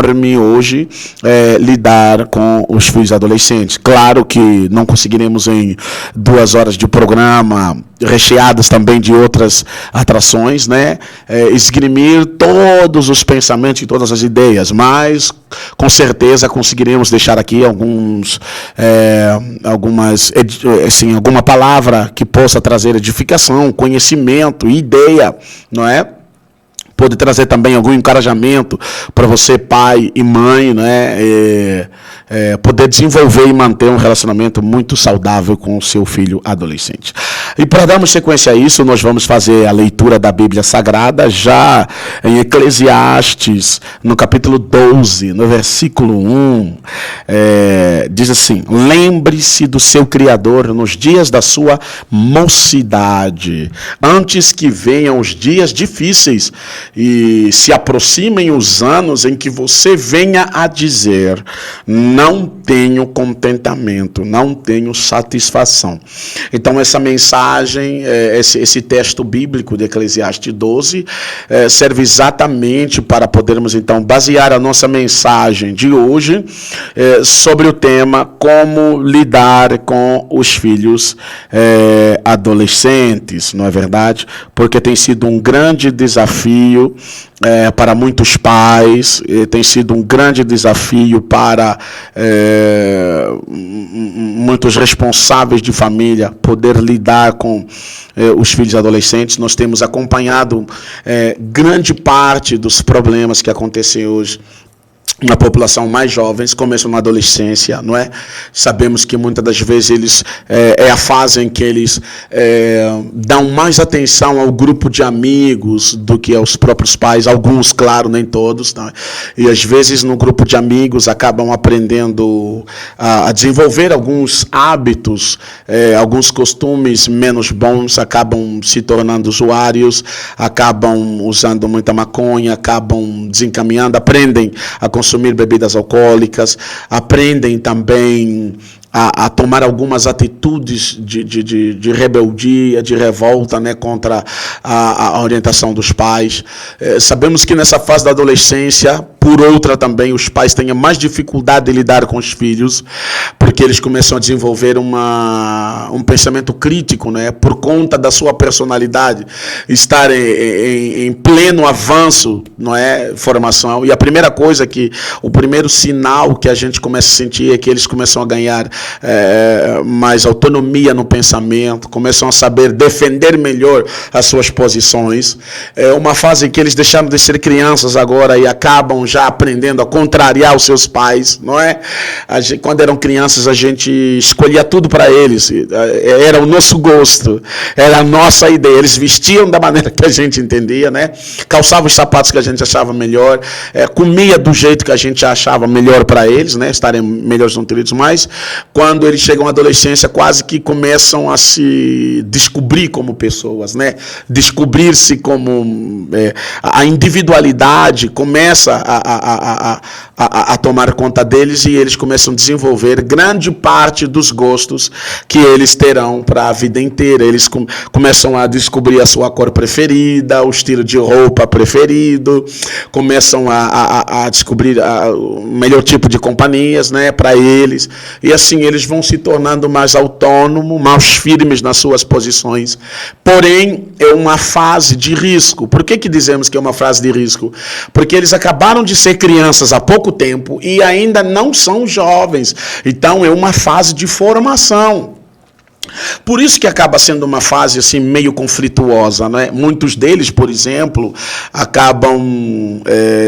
enorme hoje lidar com os filhos adolescentes. Claro que não conseguiremos em 2 horas de programa, recheadas também de outras atrações, né, esgrimir todos os pensamentos e todas as ideias, mas com certeza conseguiremos deixar aqui alguma palavra que possa trazer edificação, conhecimento, ideia, não é? Pode trazer também algum encorajamento para você, pai e mãe, né? Poder desenvolver e manter um relacionamento muito saudável com o seu filho adolescente. E para darmos sequência a isso, nós vamos fazer a leitura da Bíblia Sagrada, já em Eclesiastes, no capítulo 12, no versículo 1. Diz assim: lembre-se do seu Criador nos dias da sua mocidade, antes que venham os dias difíceis e se aproximem os anos em que você venha a dizer: não tenho contentamento, não tenho satisfação. Então essa mensagem, esse texto bíblico de Eclesiastes 12, serve exatamente para podermos então basear a nossa mensagem de hoje sobre o tema como lidar com os filhos adolescentes, não é verdade? Porque tem sido um grande desafio para muitos pais, tem sido um grande desafio para muitos responsáveis de família poder lidar com os filhos adolescentes. Nós temos acompanhado grande parte dos problemas que acontecem hoje na população mais jovens, começam na adolescência, não é? Sabemos que muitas das vezes eles é a fase em que eles dão mais atenção ao grupo de amigos do que aos próprios pais, alguns, claro, nem todos, tá? E às vezes no grupo de amigos acabam aprendendo a desenvolver alguns hábitos, alguns costumes menos bons, acabam se tornando usuários, acabam usando muita maconha, acabam desencaminhando, aprendem a consumir bebidas alcoólicas, aprendem também a tomar algumas atitudes de rebeldia, de revolta, né, contra a orientação dos pais. Sabemos que nessa fase da adolescência, por outra também, os pais têm mais dificuldade de lidar com os filhos, porque eles começam a desenvolver um pensamento crítico, né, por conta da sua personalidade, estar em pleno avanço, não é, formação. E a primeira coisa o primeiro sinal que a gente começa a sentir é que eles começam a ganhar mais autonomia no pensamento, começam a saber defender melhor as suas posições. É uma fase em que eles deixaram de ser crianças agora e acabam já aprendendo a contrariar os seus pais, não é? Quando eram crianças, a gente escolhia tudo para eles, era o nosso gosto, era a nossa ideia. Eles vestiam da maneira que a gente entendia, né? Calçavam os sapatos que a gente achava melhor, comia do jeito que a gente achava melhor para eles, né? Estarem melhores nutridos, mas quando eles chegam à adolescência, quase que começam a se descobrir como pessoas, né? Descobrir-se como a individualidade começa a tomar conta deles, e eles começam a desenvolver grande parte dos gostos que eles terão para a vida inteira. Eles começam a descobrir a sua cor preferida, o estilo de roupa preferido, começam a descobrir o melhor tipo de companhias, né, para eles, e assim eles vão se tornando mais autônomos, mais firmes nas suas posições. Porém, é uma fase de risco. Por que dizemos que é uma fase de risco? Porque eles acabaram de ser crianças há pouco tempo e ainda não são jovens. Então, é uma fase de formação. Por isso que acaba sendo uma fase assim meio conflituosa, né? Muitos deles, por exemplo, acabam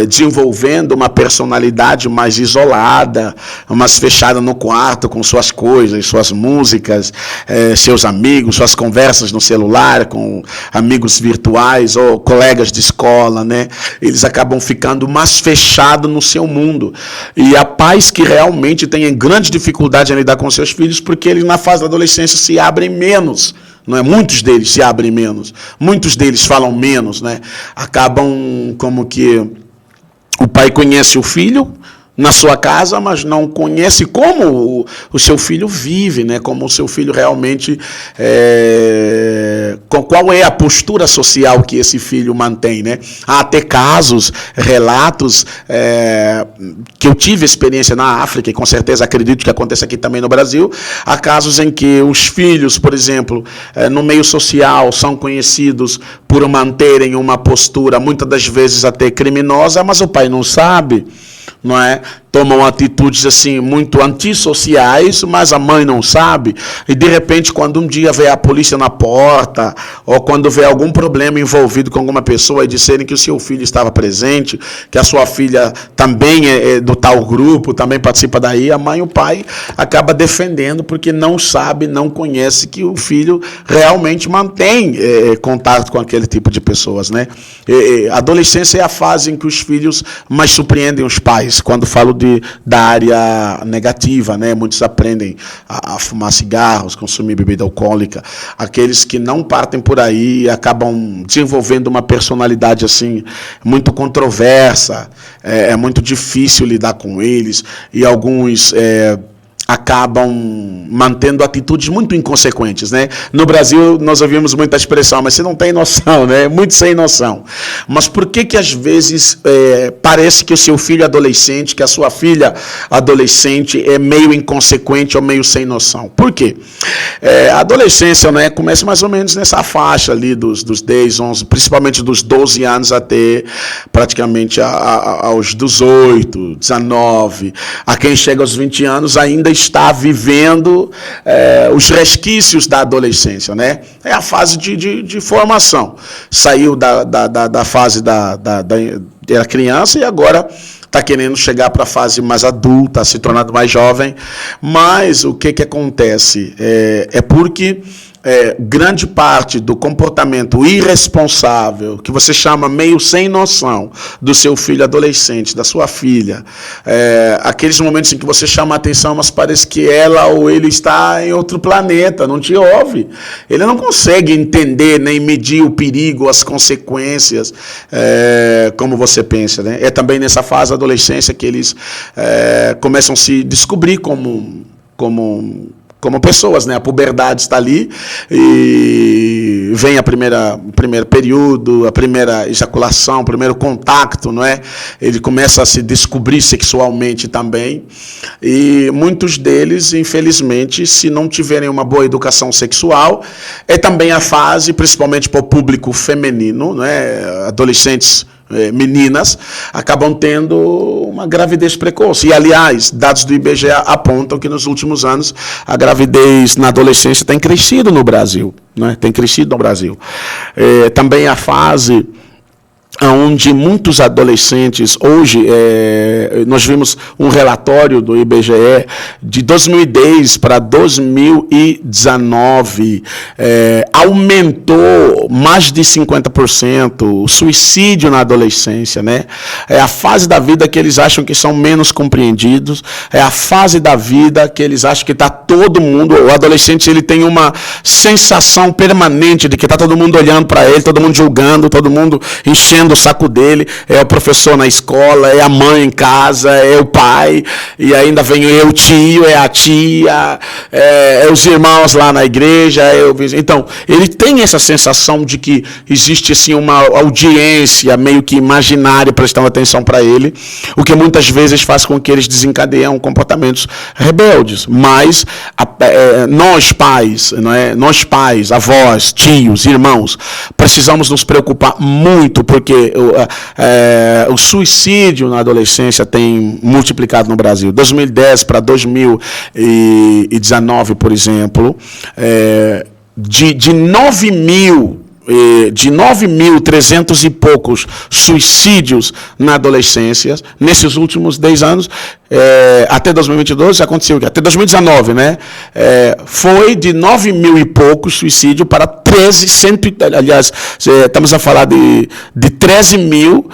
desenvolvendo uma personalidade mais isolada, mais fechada no quarto com suas coisas, suas músicas, seus amigos, suas conversas no celular com amigos virtuais ou colegas de escola, né? Eles acabam ficando mais fechados no seu mundo. E há pais que realmente têm grande dificuldade em lidar com seus filhos, porque eles na fase da adolescência se abrem menos, não é? Muitos deles se abrem menos, muitos deles falam menos, né? Acabam como que o pai conhece o filho, na sua casa, mas não conhece como o seu filho vive, né? Como o seu filho realmente, qual é a postura social que esse filho mantém, né? Há até casos, relatos, que eu tive experiência na África, e com certeza acredito que aconteça aqui também no Brasil, há casos em que os filhos, por exemplo, no meio social, são conhecidos por manterem uma postura, muitas das vezes até criminosa, mas o pai não sabe, não é? Tomam atitudes assim muito antissociais, mas a mãe não sabe, e de repente quando um dia vê a polícia na porta, ou quando vê algum problema envolvido com alguma pessoa e disserem que o seu filho estava presente, que a sua filha também é do tal grupo, também participa daí, a mãe e o pai acaba defendendo porque não sabe, não conhece que o filho realmente mantém contato com aquele tipo de pessoas, né? A adolescência é a fase em que os filhos mais surpreendem os pais, quando falo da área negativa, né? Muitos aprendem a fumar cigarros, consumir bebida alcoólica. Aqueles que não partem por aí acabam desenvolvendo uma personalidade assim muito controversa, é muito difícil lidar com eles, e alguns acabam mantendo atitudes muito inconsequentes, né? No Brasil nós ouvimos muita expressão, mas você não tem noção, né? Muito sem noção. Mas por que às vezes parece que o seu filho adolescente, que a sua filha adolescente é meio inconsequente ou meio sem noção? Por quê? A adolescência, né, começa mais ou menos nessa faixa ali dos 10, 11, principalmente dos 12 anos até praticamente aos 18, 19. A quem chega aos 20 anos ainda está vivendo os resquícios da adolescência, né? É a fase de formação. Saiu da fase era criança e agora está querendo chegar para a fase mais adulta, se tornando mais jovem. Mas o que acontece? É porque grande parte do comportamento irresponsável, que você chama meio sem noção, do seu filho adolescente, da sua filha, aqueles momentos em que você chama a atenção, mas parece que ela ou ele está em outro planeta, não te ouve. Ele não consegue entender nem medir o perigo, as consequências, como você pensa, né? É também nessa fase da adolescência que eles começam a se descobrir como pessoas, né? A puberdade está ali e vem o primeiro período, a primeira ejaculação, o primeiro contato, não é? Ele começa a se descobrir sexualmente também, e muitos deles, infelizmente, se não tiverem uma boa educação sexual, é também a fase, principalmente para o público feminino, não é? Adolescentes, meninas, acabam tendo uma gravidez precoce. E, aliás, dados do IBGE apontam que nos últimos anos a gravidez na adolescência tem crescido no Brasil, né? Tem crescido no Brasil. Também a fase onde muitos adolescentes, hoje, nós vimos um relatório do IBGE de 2010 para 2019, aumentou mais de 50% o suicídio na adolescência, né? É a fase da vida que eles acham que são menos compreendidos, é a fase da vida que eles acham que está todo mundo, o adolescente ele tem uma sensação permanente de que está todo mundo olhando para ele, todo mundo julgando, todo mundo enchendo o saco dele, é o professor na escola, é a mãe em casa, é o pai, e ainda vem o tio, é a tia, é os irmãos lá na igreja, então, ele tem essa sensação de que existe assim uma audiência meio que imaginária prestando atenção para ele, o que muitas vezes faz com que eles desencadeiam comportamentos rebeldes, mas nós pais, não é? Nós pais, avós, tios, irmãos, precisamos nos preocupar muito, porque o suicídio na adolescência tem multiplicado no Brasil. 2010 para 2019, por exemplo, de 9.300 e poucos suicídios na adolescência, nesses últimos 10 anos, até 2022, aconteceu o quê? Até 2019, né? Foi de 9.000 e poucos suicídios para 13, aliás, estamos a falar de 13 mil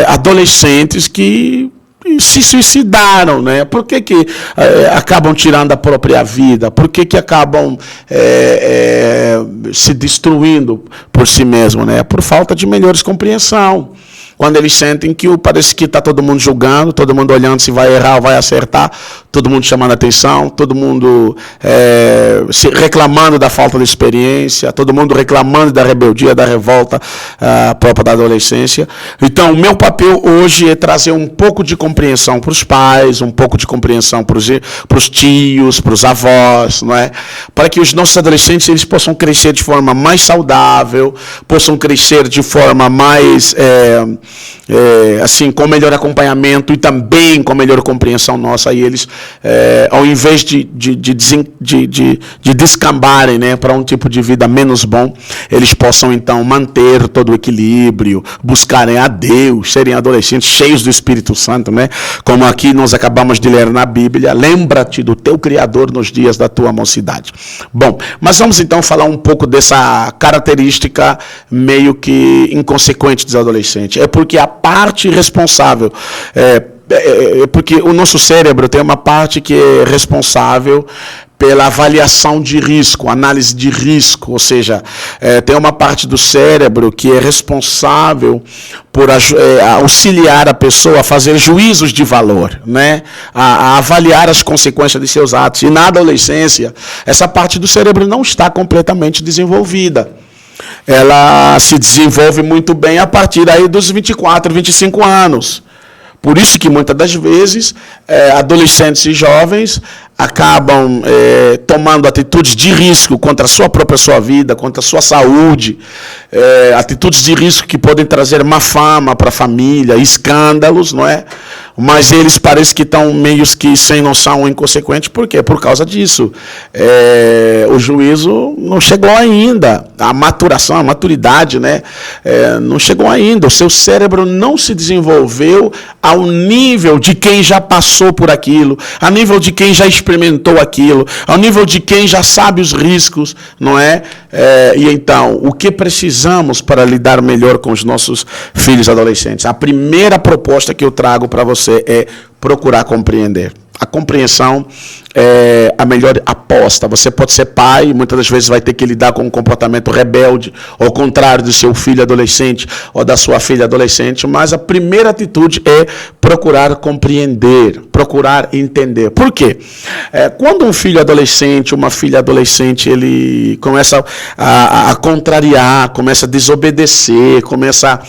adolescentes que se suicidaram, né? Por que acabam tirando a própria vida? Por que acabam se destruindo por si mesmo, né? Por falta de melhores compreensão. quando eles sentem que parece que está todo mundo julgando, todo mundo olhando se vai errar ou vai acertar, todo mundo chamando atenção, todo mundo reclamando da falta de experiência, todo mundo reclamando da rebeldia, da revolta própria da adolescência. Então, o meu papel hoje é trazer um pouco de compreensão para os pais, um pouco de compreensão para os tios, para os avós, não é? Para que os nossos adolescentes eles possam crescer de forma mais saudável, possam crescer de forma mais assim, com melhor acompanhamento e também com melhor compreensão nossa, e eles, ao invés de descambarem, né, para um tipo de vida menos bom, eles possam então manter todo o equilíbrio, buscarem a Deus, serem adolescentes cheios do Espírito Santo, né? Como aqui nós acabamos de ler na Bíblia, lembra-te do teu Criador nos dias da tua mocidade. Bom, mas vamos então falar um pouco dessa característica meio que inconsequente dos adolescentes. É porque a parte responsável, porque o nosso cérebro tem uma parte que é responsável pela avaliação de risco, análise de risco, ou seja, tem uma parte do cérebro que é responsável por auxiliar a pessoa a fazer juízos de valor, né? A avaliar as consequências de seus atos. E na adolescência, essa parte do cérebro não está completamente desenvolvida. Ela se desenvolve muito bem a partir aí dos 24, 25 anos. Por isso que muitas das vezes adolescentes e jovens acabam tomando atitudes de risco contra a sua própria vida, contra a sua saúde, atitudes de risco que podem trazer má fama para a família, escândalos, não é? Mas eles parecem que estão meio que sem noção ou inconsequentes. Por quê? Por causa disso. O juízo não chegou ainda. A maturação, a maturidade, né? Não chegou ainda. O seu cérebro não se desenvolveu ao nível de quem já passou por aquilo, ao nível de quem já experimentou aquilo, ao nível de quem já sabe os riscos, não é? E então, o que precisamos para lidar melhor com os nossos filhos adolescentes? A primeira proposta que eu trago para você é procurar compreender. A compreensão é a melhor aposta. Você pode ser pai, muitas das vezes vai ter que lidar com um comportamento rebelde, ao contrário do seu filho adolescente ou da sua filha adolescente, mas a primeira atitude é procurar compreender, procurar entender. Por quê? Quando um filho adolescente, uma filha adolescente, ele começa a contrariar, começa a desobedecer, começa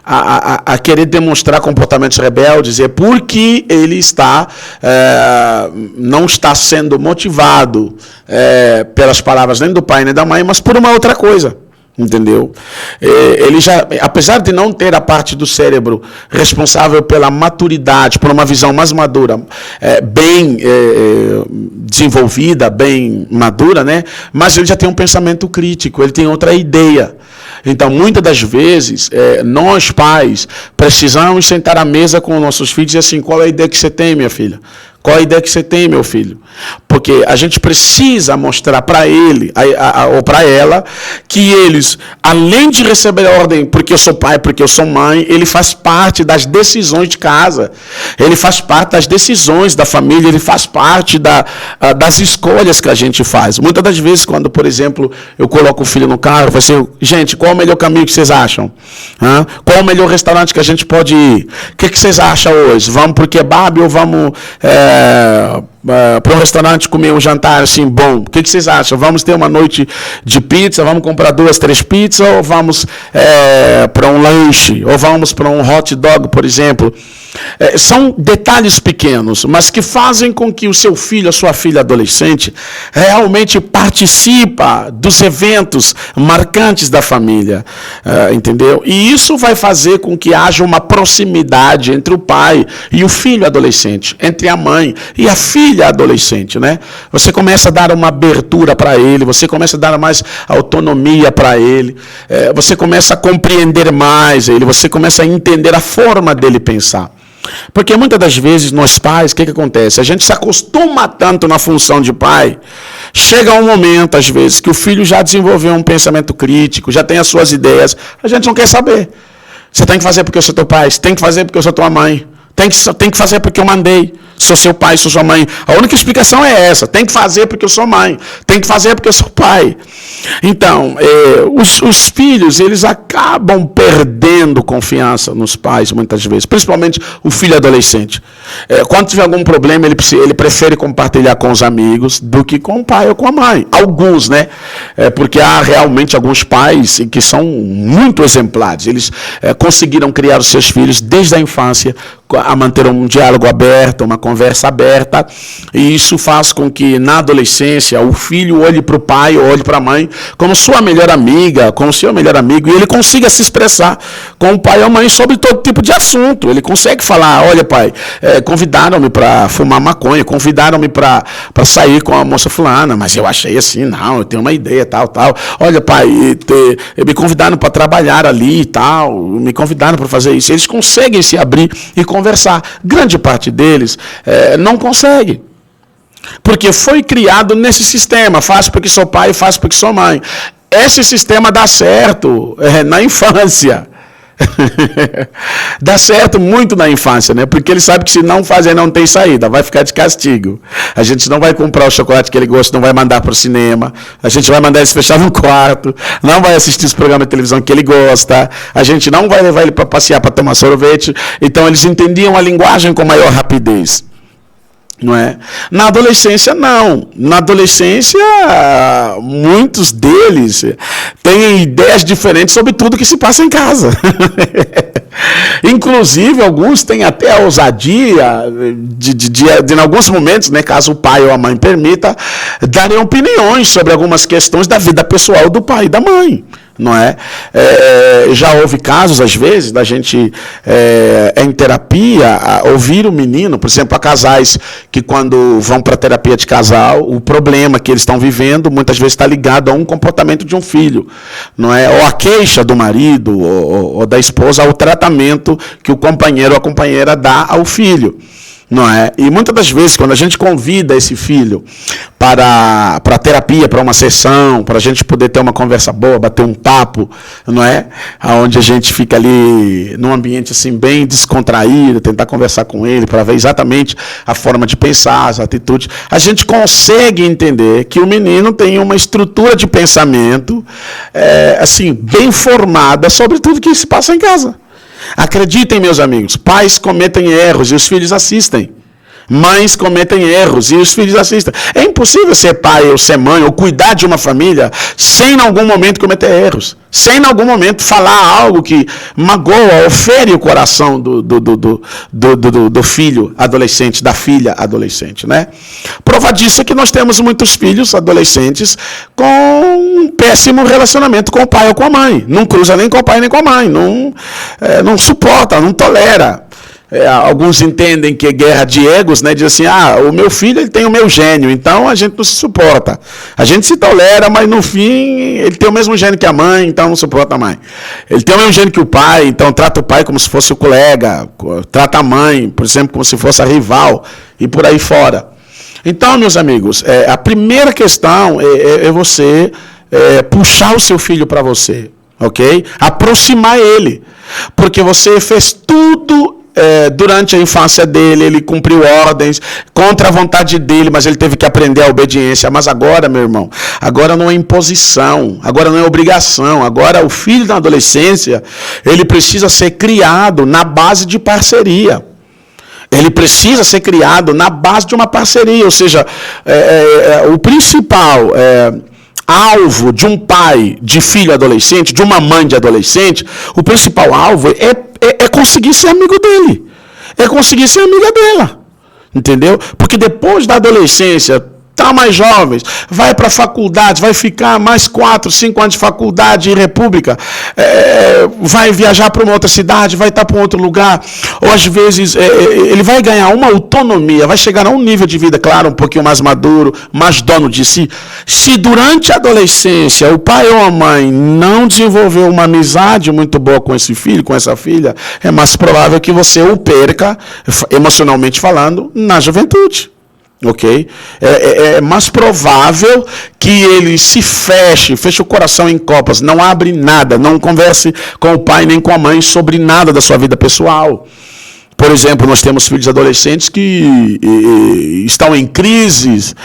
a querer demonstrar comportamentos rebeldes, é porque ele está não está sendo motivado pelas palavras nem do pai nem da mãe, mas por uma outra coisa. Entendeu? Ele já, apesar de não ter a parte do cérebro responsável pela maturidade, por uma visão mais madura, bem desenvolvida, bem madura, né? Mas ele já tem um pensamento crítico, ele tem outra ideia. Então, muitas das vezes, nós pais precisamos sentar à mesa com nossos filhos e dizer assim: qual é a ideia que você tem, minha filha? Qual a ideia que você tem, meu filho? Porque a gente precisa mostrar para ele ou para ela que eles, além de receber a ordem, porque eu sou pai, porque eu sou mãe, ele faz parte das decisões de casa, ele faz parte das decisões da família, ele faz parte das escolhas que a gente faz. Muitas das vezes, quando, por exemplo, eu coloco o filho no carro, eu falo assim: gente, qual é o melhor caminho que vocês acham? Qual é o melhor restaurante que a gente pode ir? O que vocês acham hoje? Vamos para o kebab ou vamos para um restaurante comer um jantar assim bom? O que vocês acham? Vamos ter uma noite de pizza? Vamos comprar 2, 3 pizzas? Ou vamos para um lanche? Ou vamos para um hot dog, por exemplo? São detalhes pequenos, mas que fazem com que o seu filho, a sua filha adolescente, realmente participa dos eventos marcantes da família, entendeu? E isso vai fazer com que haja uma proximidade entre o pai e o filho adolescente, entre a mãe e a filha adolescente, né? Você começa a dar uma abertura para ele, você começa a dar mais autonomia para ele, você começa a compreender mais ele, você começa a entender a forma dele pensar. Porque muitas das vezes nós pais, o que acontece? A gente se acostuma tanto na função de pai, chega um momento, às vezes, que o filho já desenvolveu um pensamento crítico, já tem as suas ideias, a gente não quer saber. Você tem que fazer porque eu sou teu pai, você tem que fazer porque eu sou tua mãe. Tem que fazer porque eu mandei. Sou seu pai, sou sua mãe. A única explicação é essa. Tem que fazer porque eu sou mãe. Tem que fazer porque eu sou pai. Então, os filhos, eles acabam perdendo confiança nos pais, muitas vezes. Principalmente o filho adolescente. Quando tiver algum problema, ele prefere compartilhar com os amigos do que com o pai ou com a mãe. Alguns, né? Porque há realmente alguns pais que são muito exemplares. Eles conseguiram criar os seus filhos desde a infância a manter um diálogo aberto, uma conversa aberta, e isso faz com que na adolescência o filho olhe para o pai ou olhe para a mãe como sua melhor amiga, como seu melhor amigo, e ele consiga se expressar com o pai ou a mãe sobre todo tipo de assunto. Ele consegue falar, olha pai, convidaram-me para fumar maconha, convidaram-me para sair com a moça fulana, mas eu achei assim, não, eu tenho uma ideia, tal. Olha pai, me convidaram para trabalhar ali e tal, me convidaram para fazer isso. Eles conseguem se abrir e conversar. Grande parte deles não consegue. Porque foi criado nesse sistema. Faz porque sou pai, faz porque sou mãe. Esse sistema dá certo na infância. Dá certo muito na infância, né? Porque ele sabe que se não fazer, não tem saída, vai ficar de castigo. A gente não vai comprar o chocolate que ele gosta, não vai mandar para o cinema, a gente vai mandar ele se fechar no quarto, não vai assistir os programas de televisão que ele gosta, a gente não vai levar ele para passear, para tomar sorvete. Então eles entendiam a linguagem com maior rapidez. Não é? Na adolescência, não. Na adolescência, muitos deles têm ideias diferentes sobre tudo que se passa em casa. Inclusive, alguns têm até a ousadia de em alguns momentos, né, caso o pai ou a mãe permita, darem opiniões sobre algumas questões da vida pessoal do pai e da mãe. Não é? Já houve casos, às vezes, da gente, em terapia, ouvir o menino, por exemplo, a casais que quando vão para a terapia de casal, o problema que eles estão vivendo, muitas vezes está ligado a um comportamento de um filho, não é? Ou a queixa do marido ou da esposa, ao tratamento que o companheiro ou a companheira dá ao filho. Não é? E muitas das vezes, quando a gente convida esse filho para a terapia, para uma sessão, para a gente poder ter uma conversa boa, bater um papo, não é? Onde a gente fica ali num ambiente assim bem descontraído, tentar conversar com ele para ver exatamente a forma de pensar, as atitudes, a gente consegue entender que o menino tem uma estrutura de pensamento assim, bem formada sobre tudo que se passa em casa. Acreditem, meus amigos, pais cometem erros e os filhos assistem. Mães cometem erros e os filhos assistem. É impossível ser pai ou ser mãe ou cuidar de uma família sem em algum momento cometer erros. Sem em algum momento falar algo que magoa ou fere o coração do filho adolescente, da filha adolescente, né? Prova disso é que nós temos muitos filhos adolescentes com um péssimo relacionamento com o pai ou com a mãe. Não cruza nem com o pai nem com a mãe. Não suporta, não tolera. Alguns entendem que é guerra de egos, né? Diz assim, o meu filho ele tem o meu gênio, então a gente não se suporta. A gente se tolera, mas no fim ele tem o mesmo gênio que a mãe, então não suporta mais. Ele tem o mesmo gênio que o pai, então trata o pai como se fosse o colega, trata a mãe, por exemplo, como se fosse a rival, e por aí fora. Então, meus amigos, a primeira questão é você puxar o seu filho para você, ok? Aproximar ele, porque você fez tudo durante a infância dele, ele cumpriu ordens contra a vontade dele, mas ele teve que aprender a obediência. Mas agora, meu irmão, agora não é imposição, agora não é obrigação, agora o filho da adolescência, ele precisa ser criado na base de parceria. Ele precisa ser criado na base de uma parceria, ou seja, o principal alvo de um pai de filho adolescente, de uma mãe de adolescente, o principal alvo é conseguir ser amigo dele, é conseguir ser amiga dela, entendeu? Porque depois da adolescência, tá mais jovens, vai para a faculdade, vai ficar mais 4, 5 anos de faculdade em república, vai viajar para uma outra cidade, vai estar para um outro lugar, ou às vezes ele vai ganhar uma autonomia, vai chegar a um nível de vida, claro, um pouquinho mais maduro, mais dono de si. Se durante a adolescência o pai ou a mãe não desenvolveu uma amizade muito boa com esse filho, com essa filha, é mais provável que você o perca, emocionalmente falando, na juventude. Ok? É mais provável que ele se feche o coração em copas, não abre nada, não converse com o pai nem com a mãe sobre nada da sua vida pessoal. Por exemplo, nós temos filhos adolescentes que estão em crises,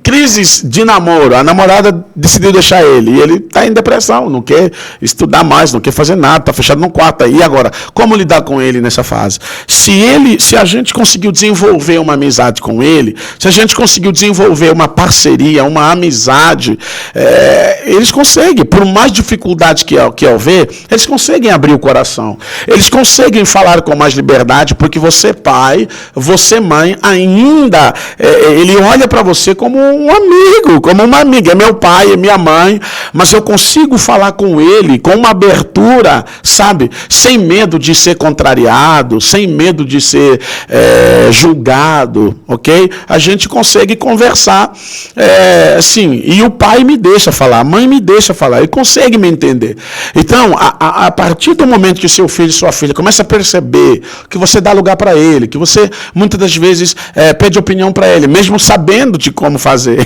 crises de namoro. A namorada decidiu deixar ele e ele está em depressão, não quer estudar mais, não quer fazer nada, está fechado no quarto. E agora, como lidar com ele nessa fase? Se a gente conseguiu desenvolver uma amizade com ele, se a gente conseguiu desenvolver uma parceria, uma amizade, eles conseguem, por mais dificuldade que houver, eles conseguem abrir o coração. Eles conseguem falar com mais liberdade, porque você, pai, você, mãe, ainda, ele olha para você como um amigo, como uma amiga. É meu pai, é minha mãe, mas eu consigo falar com ele com uma abertura, sabe? Sem medo de ser contrariado, sem medo de ser julgado, ok? A gente consegue conversar, assim, e o pai me deixa falar, a mãe me deixa falar, ele consegue me entender. Então, a partir do momento que seu filho e sua filha começa a perceber que você dá lugar para ele, que você muitas das vezes pede opinião para ele, mesmo sabendo de como fazer.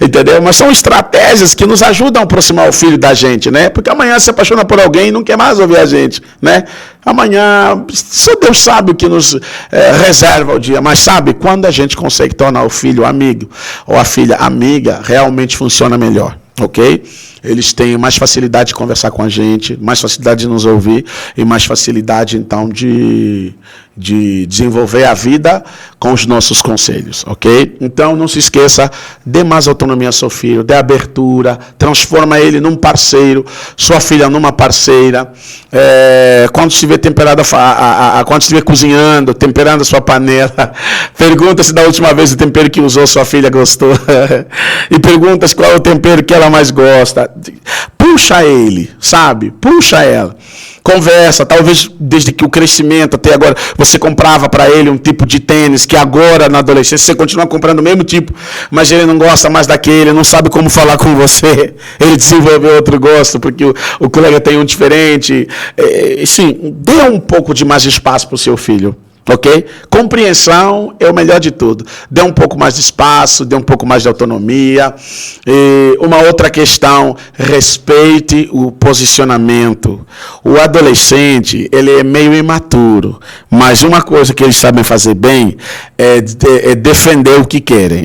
Entendeu? Mas são estratégias que nos ajudam a aproximar o filho da gente, né? Porque amanhã se apaixona por alguém e não quer mais ouvir a gente, né? Amanhã, só Deus sabe o que nos reserva o dia, mas sabe, quando a gente consegue tornar o filho amigo ou a filha amiga, realmente funciona melhor, ok? Eles têm mais facilidade de conversar com a gente, mais facilidade de nos ouvir e mais facilidade, então, de desenvolver a vida com os nossos conselhos, ok? Então, não se esqueça, dê mais autonomia ao seu filho, dê abertura, transforma ele num parceiro, sua filha numa parceira. Quando estiver quando estiver cozinhando, temperando a sua panela, pergunta se da última vez o tempero que usou sua filha gostou. E pergunta qual é o tempero que ela mais gosta. Puxa ele, sabe? Puxa ela. Conversa, talvez desde que o crescimento até agora, você comprava para ele um tipo de tênis que agora na adolescência você continua comprando o mesmo tipo, mas ele não gosta mais daquele, não sabe como falar com você, ele desenvolveu outro gosto, porque o colega tem um diferente. Sim, dê um pouco de mais espaço para o seu filho. Ok? Compreensão é o melhor de tudo. Dê um pouco mais de espaço, dê um pouco mais de autonomia. E uma outra questão, respeite o posicionamento. O adolescente, ele é meio imaturo, mas uma coisa que eles sabem fazer bem é defender o que querem.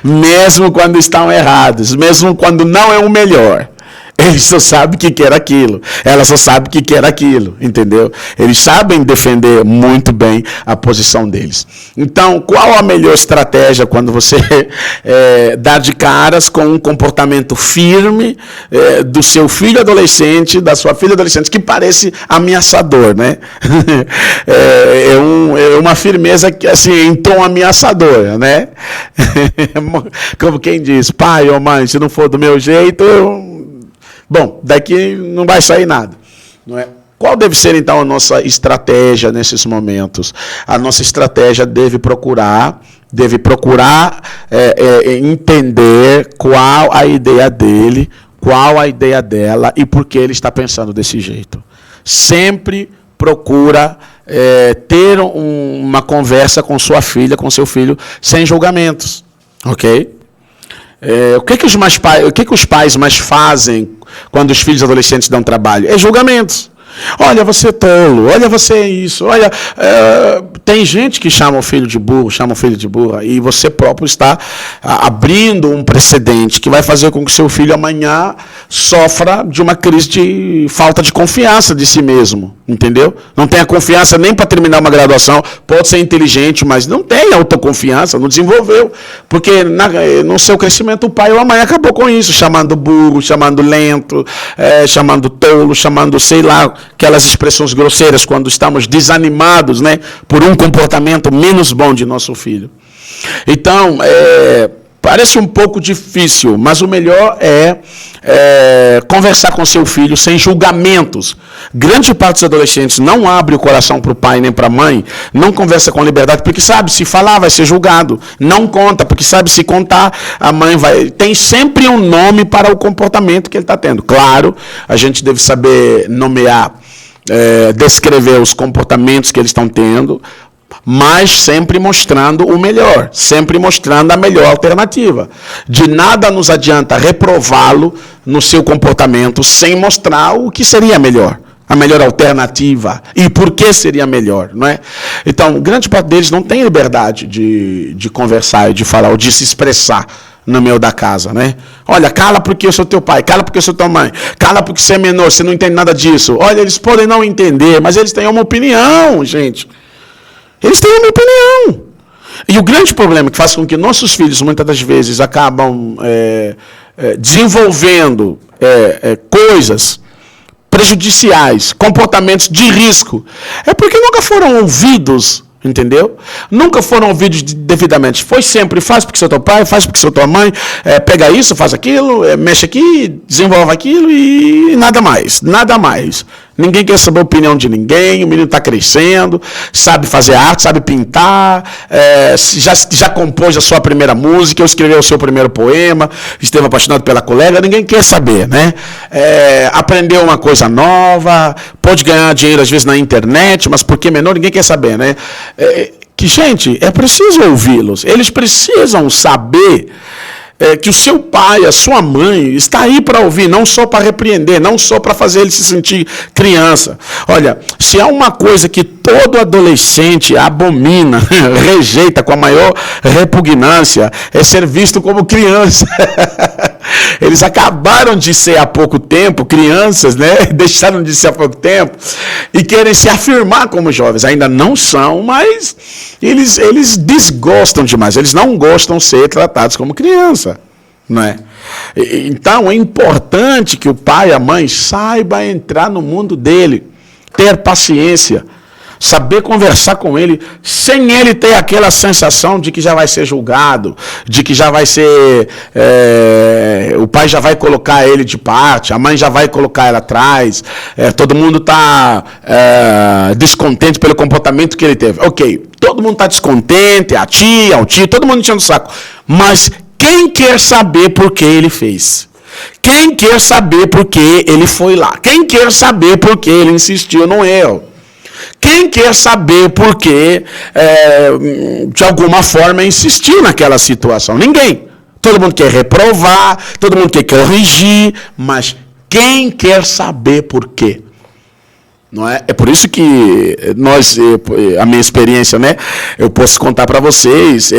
Mesmo quando estão errados, mesmo quando não é o melhor. Ele só sabe que quer aquilo. Ela só sabe que quer aquilo, entendeu? Eles sabem defender muito bem a posição deles. Então, qual a melhor estratégia quando você dá de caras com um comportamento firme do seu filho adolescente, da sua filha adolescente, que parece ameaçador, né? É uma firmeza que, assim, em tom ameaçador, né? Como quem diz, pai ou mãe, se não for do meu jeito, bom, daqui não vai sair nada, não é? Qual deve ser, então, a nossa estratégia nesses momentos? A nossa estratégia deve procurar entender qual a ideia dele, qual a ideia dela e por que ele está pensando desse jeito. Sempre procura ter uma conversa com sua filha, com seu filho, sem julgamentos, ok? O que os pais mais fazem quando os filhos adolescentes dão trabalho? É julgamentos. Olha, você é tolo, olha, você é isso, olha, tem gente que chama o filho de burro, e você próprio está abrindo um precedente que vai fazer com que seu filho amanhã sofra de uma crise de falta de confiança de si mesmo, entendeu? Não tem a confiança nem para terminar uma graduação, pode ser inteligente, mas não tem autoconfiança, não desenvolveu, porque no seu crescimento o pai ou a mãe acabou com isso, chamando burro, chamando lento, chamando tolo, chamando sei lá, aquelas expressões grosseiras quando estamos desanimados, né, por um comportamento menos bom de nosso filho. Então, parece um pouco difícil, mas o melhor é conversar com seu filho sem julgamentos. Grande parte dos adolescentes não abre o coração para o pai nem para a mãe, não conversa com liberdade, porque sabe, se falar vai ser julgado. Não conta, porque sabe, se contar, a mãe vai... Tem sempre um nome para o comportamento que ele está tendo. Claro, a gente deve saber nomear, descrever os comportamentos que eles estão tendo, mas sempre mostrando o melhor, sempre mostrando a melhor alternativa. De nada nos adianta reprová-lo no seu comportamento sem mostrar o que seria melhor. a melhor alternativa e por que seria melhor, não é? Então, grande parte deles não tem liberdade de conversar e de falar ou de se expressar no meio da casa, né? Olha, cala porque eu sou teu pai, cala porque eu sou tua mãe, cala porque você é menor, você não entende nada disso. Olha, eles podem não entender, mas eles têm uma opinião, gente. Eles têm uma opinião. E o grande problema que faz com que nossos filhos, muitas das vezes, acabam desenvolvendo coisas prejudiciais, comportamentos de risco, é porque nunca foram ouvidos, entendeu? Nunca foram ouvidos devidamente. Foi sempre, faz porque sou teu pai, faz porque sou tua mãe, pega isso, faz aquilo, mexe aqui, desenvolve aquilo e nada mais, nada mais. Ninguém quer saber a opinião de ninguém, o menino está crescendo, sabe fazer arte, sabe pintar, já compôs a sua primeira música, escreveu o seu primeiro poema, esteve apaixonado pela colega, ninguém quer saber, né? Aprendeu uma coisa nova, pode ganhar dinheiro às vezes na internet, mas por que menor, ninguém quer saber, né? Gente, é preciso ouvi-los, eles precisam saber que o seu pai, a sua mãe, está aí para ouvir, não só para repreender, não só para fazer ele se sentir criança. Olha, se há uma coisa que todo adolescente abomina, rejeita com a maior repugnância, é ser visto como criança. Eles acabaram de ser há pouco tempo crianças, né? Deixaram de ser há pouco tempo e querem se afirmar como jovens. Ainda não são, mas eles desgostam demais. Eles não gostam de ser tratados como criança, não é? Então é importante que o pai e a mãe saiba entrar no mundo dele, ter paciência, saber conversar com ele, sem ele ter aquela sensação de que já vai ser julgado, de que já vai ser... o pai já vai colocar ele de parte, a mãe já vai colocar ela atrás, todo mundo está descontente pelo comportamento que ele teve. Ok, todo mundo está descontente, a tia, o tio, todo mundo enchendo o saco. Mas quem quer saber por que ele fez? Quem quer saber por que ele foi lá? Quem quer saber por que ele insistiu no erro? Quem quer saber por que, de alguma forma, insistiu naquela situação? Ninguém. Todo mundo quer reprovar, todo mundo quer corrigir, mas quem quer saber por quê? Não é? É por isso que a minha experiência, né? Eu posso contar para vocês,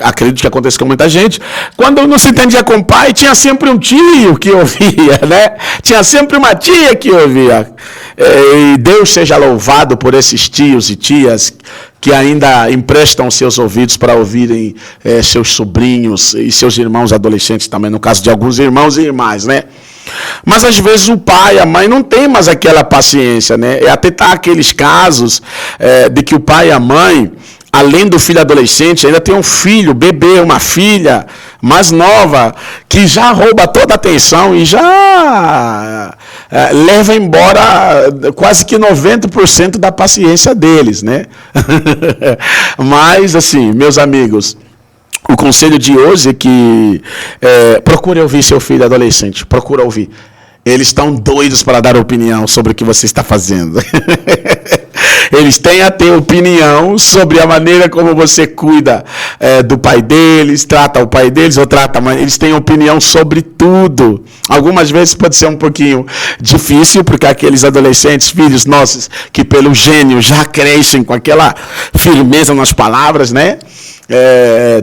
acredito que acontece com muita gente. Quando eu não se entendia com o pai, tinha sempre um tio que ouvia, né? Tinha sempre uma tia que ouvia. E Deus seja louvado por esses tios e tias que ainda emprestam seus ouvidos para ouvirem seus sobrinhos e seus irmãos adolescentes também, no caso de alguns irmãos e irmãs, né? Mas às vezes o pai, a mãe não tem mais aquela paciência, né? Até tá aqueles casos de que o pai e a mãe, além do filho adolescente, ainda tem um filho, bebê, uma filha mais nova, que já rouba toda a atenção e já leva embora quase que 90% da paciência deles, né? Mas, assim, meus amigos, o conselho de hoje é que procure ouvir seu filho adolescente, procure ouvir. Eles estão doidos para dar opinião sobre o que você está fazendo. Eles têm a ter opinião sobre a maneira como você cuida do pai deles, trata o pai deles ou trata a mãe. Eles têm opinião sobre tudo. Algumas vezes pode ser um pouquinho difícil, porque aqueles adolescentes, filhos nossos, que pelo gênio já crescem com aquela firmeza nas palavras, né?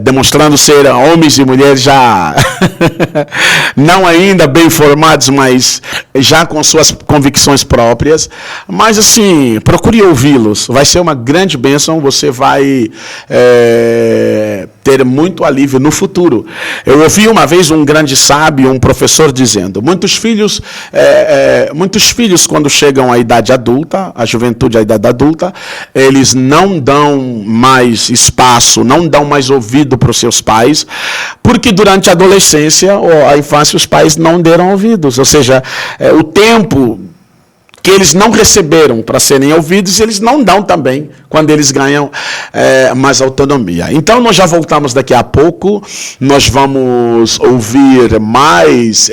Demonstrando ser homens e mulheres já não ainda bem formados, mas já com suas convicções próprias. Mas assim, procure ouvi-los, vai ser uma grande bênção, você vai ter muito alívio no futuro. Eu ouvi uma vez um grande sábio, um professor dizendo, muitos filhos quando chegam à idade adulta, à juventude, à idade adulta, eles não dão mais espaço, não dão mais ouvido para os seus pais, porque durante a adolescência ou a infância os pais não deram ouvidos, ou seja, o tempo que eles não receberam para serem ouvidos, eles não dão também quando eles ganham mais autonomia. Então nós já voltamos daqui a pouco, nós vamos ouvir mais